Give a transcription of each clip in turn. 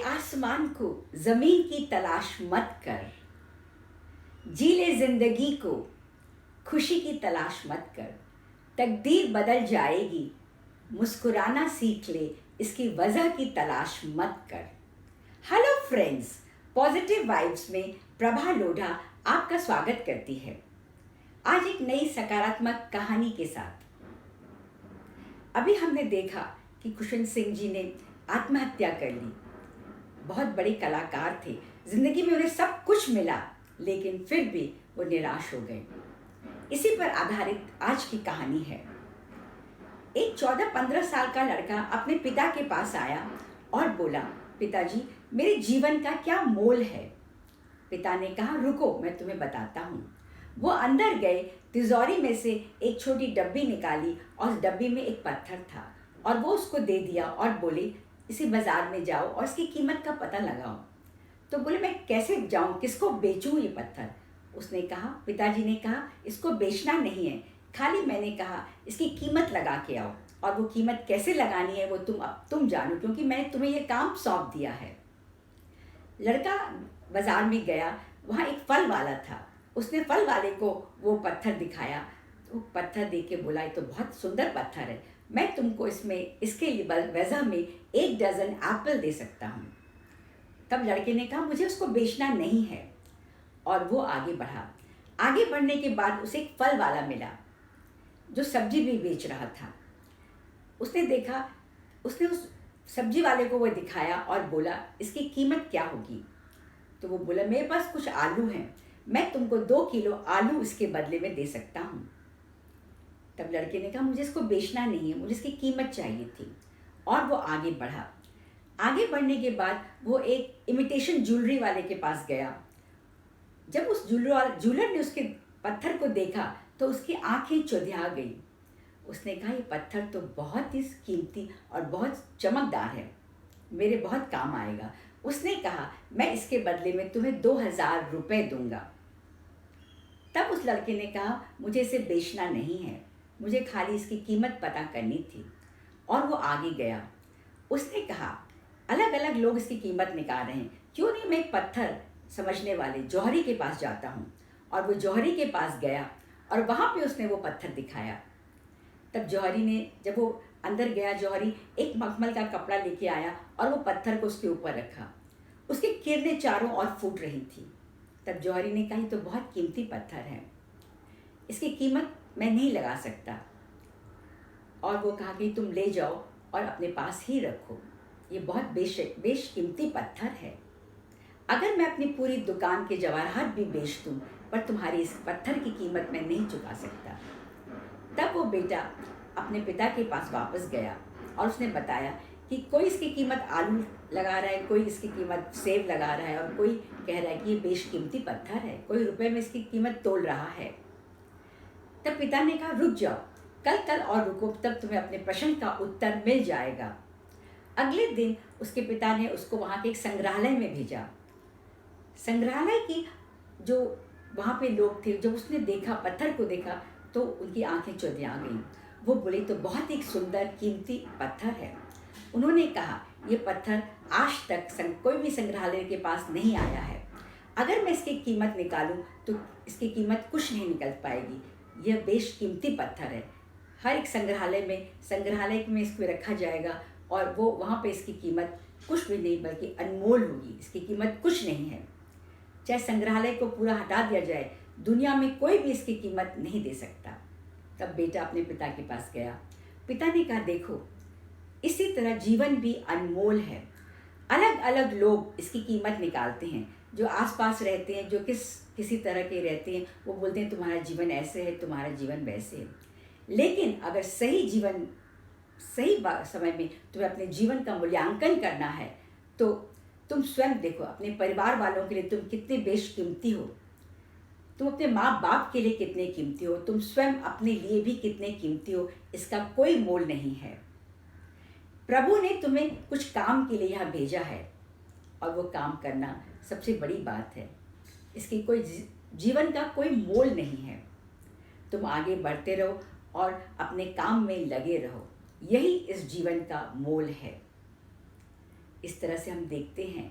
आसमान को जमीन की तलाश मत कर, जी ले जिंदगी को खुशी की तलाश मत कर। तकदीर बदल जाएगी, मुस्कुराना सीख ले, इसकी वजह की तलाश मत कर। हेलो फ्रेंड्स, पॉजिटिव वाइब्स में प्रभा लोढ़ा आपका स्वागत करती है। आज एक नई सकारात्मक कहानी के साथ। अभी हमने देखा कि खुशवंत सिंह जी ने आत्महत्या कर ली। बहुत बड़े कलाकार थे, जिंदगी में उन्हें सब कुछ मिला, लेकिन फिर भी वो निराश हो गए। इसी पर आधारित आज की कहानी है। एक 14-15 साल का लड़का अपने पिता के पास आया और बोला, पिताजी मेरे जीवन का क्या मोल है। पिता ने कहा, रुको मैं तुम्हें बताता हूँ। वो अंदर गए, तिजोरी में से एक छोटी डब्बी निकाली और उस डब्बी में एक पत्थर था और वो उसको दे दिया और बोले, इसी बाजार में जाओ और इसकी कीमत का पता लगाओ। तो बोले, मैं कैसे जाऊँ, किसको बेचूँ ये पत्थर। उसने कहा, पिताजी ने कहा, इसको बेचना नहीं है, खाली मैंने कहा इसकी कीमत लगा के आओ, और वो कीमत कैसे लगानी है वो तुम जानो, क्योंकि मैंने तुम्हें ये काम सौंप दिया है। लड़का बाजार में गया, वहाँ एक फल वाला था। उसने फल वाले को वो पत्थर दिखाया। तो पत्थर देख के बोला, ये तो बहुत सुंदर पत्थर है, मैं तुमको इसके वजह में 1 डजन एप्पल दे सकता हूँ। तब लड़के ने कहा, मुझे उसको बेचना नहीं है, और वो आगे बढ़ा। आगे बढ़ने के बाद उसे एक फल वाला मिला जो सब्जी भी बेच रहा था। उसने देखा, उसने उस सब्जी वाले को वो दिखाया और बोला, इसकी कीमत क्या होगी। तो वो बोला, मेरे पास कुछ आलू हैं, मैं तुमको 2 किलो आलू इसके बदले में दे सकता हूँ। तब लड़के ने कहा, मुझे इसको बेचना नहीं है, मुझे इसकी कीमत चाहिए थी, और वो आगे बढ़ा। आगे बढ़ने के बाद वो एक इमिटेशन ज्वेलरी वाले के पास गया। जब उस ज्वेलर ने उसके पत्थर को देखा तो उसकी आंखें चौंधिया गई। उसने कहा, ये पत्थर तो बहुत ही कीमती और बहुत चमकदार है, मेरे बहुत काम आएगा। उसने कहा, मैं इसके बदले में तुम्हें 2000 रुपये दूंगा। तब उस लड़के ने कहा, मुझे इसे बेचना नहीं है, मुझे खाली इसकी कीमत पता करनी थी, और वो आगे गया। उसने कहा, अलग अलग लोग इसकी कीमत निकाल रहे हैं, क्यों नहीं मैं एक पत्थर समझने वाले जौहरी के पास जाता हूँ। और वो जौहरी के पास गया और वहाँ पे उसने वो पत्थर दिखाया। तब जौहरी ने, जब वो अंदर गया, जौहरी एक मखमल का कपड़ा लेके आया और वो पत्थर को उसके ऊपर रखा। उसकी किरणें चारों ओर फूट रही थी। तब जौहरी ने कहा, ये तो बहुत कीमती पत्थर है, इसकी कीमत मैं नहीं लगा सकता। और वो कहा कि तुम ले जाओ और अपने पास ही रखो, ये बहुत बेशकीमती पत्थर है। अगर मैं अपनी पूरी दुकान के जवाहरात भी बेच दूँ, पर तुम्हारी इस पत्थर की कीमत मैं नहीं चुका सकता। तब वो बेटा अपने पिता के पास वापस गया और उसने बताया कि कोई इसकी कीमत आलू लगा रहा है, कोई इसकी कीमत सेब लगा रहा है, और कोई कह रहा है कि ये बेशकीमती पत्थर है, कोई रुपए में इसकी कीमत तोल रहा है। तब पिता ने कहा, रुक जाओ, कल और रुको, तब तुम्हें अपने प्रश्न का उत्तर मिल जाएगा। अगले दिन उसके पिता ने उसको वहाँ के एक संग्रहालय में भेजा। संग्रहालय की जो वहाँ पे लोग थे, जब उसने देखा, पत्थर को देखा, तो उनकी आंखें चौंधिया गईं। वो बोले, तो बहुत एक सुंदर कीमती पत्थर है। उन्होंने कहा, ये पत्थर आज तक कोई भी संग्रहालय के पास नहीं आया है, अगर मैं इसकी कीमत निकालूं तो इसकी कीमत कुछ नहीं निकल पाएगी, यह बेशकीमती पत्थर है। हर एक संग्रहालय में इसको रखा जाएगा और वो वहाँ पे इसकी कीमत कुछ भी नहीं, बल्कि अनमोल होगी, इसकी कीमत कुछ नहीं है। चाहे संग्रहालय को पूरा हटा दिया जाए, दुनिया में कोई भी इसकी कीमत नहीं दे सकता। तब बेटा अपने पिता के पास गया। पिता ने कहा, देखो, इसी तरह जीवन भी अनमोल है। अलग अलग लोग इसकी कीमत निकालते हैं, जो आसपास रहते हैं, जो किसी तरह के रहते हैं, वो बोलते हैं तुम्हारा जीवन ऐसे है, तुम्हारा जीवन वैसे है। लेकिन अगर सही समय में तुम्हें अपने जीवन का मूल्यांकन करना है, तो तुम स्वयं देखो, अपने परिवार वालों के लिए तुम कितने बेशकीमती हो, तुम अपने माँ बाप के लिए कितने कीमती हो, तुम स्वयं अपने लिए भी कितने कीमती हो, इसका कोई मोल नहीं है। प्रभु ने तुम्हें कुछ काम के लिए यहाँ भेजा है, और वो काम करना सबसे बड़ी बात है। इसकी कोई जीवन का कोई मोल नहीं है। तुम आगे बढ़ते रहो और अपने काम में लगे रहो, यही इस जीवन का मोल है। इस तरह से हम देखते हैं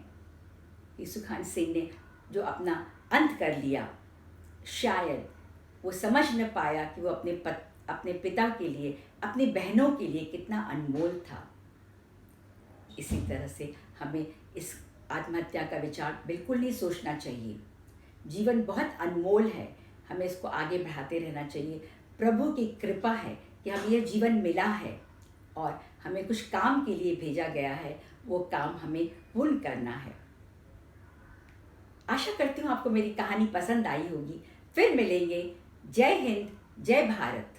कि सुखान सिंह ने जो अपना अंत कर लिया, शायद वो समझ न पाया कि वो अपने पिता के लिए, अपनी बहनों के लिए कितना अनमोल था। इसी तरह से हमें इस आत्महत्या का विचार बिल्कुल नहीं सोचना चाहिए। जीवन बहुत अनमोल है, हमें इसको आगे बढ़ाते रहना चाहिए। प्रभु की कृपा है कि हमें यह जीवन मिला है और हमें कुछ काम के लिए भेजा गया है, वो काम हमें पूर्ण करना है। आशा करती हूँ आपको मेरी कहानी पसंद आई होगी। फिर मिलेंगे। जय हिंद, जय भारत।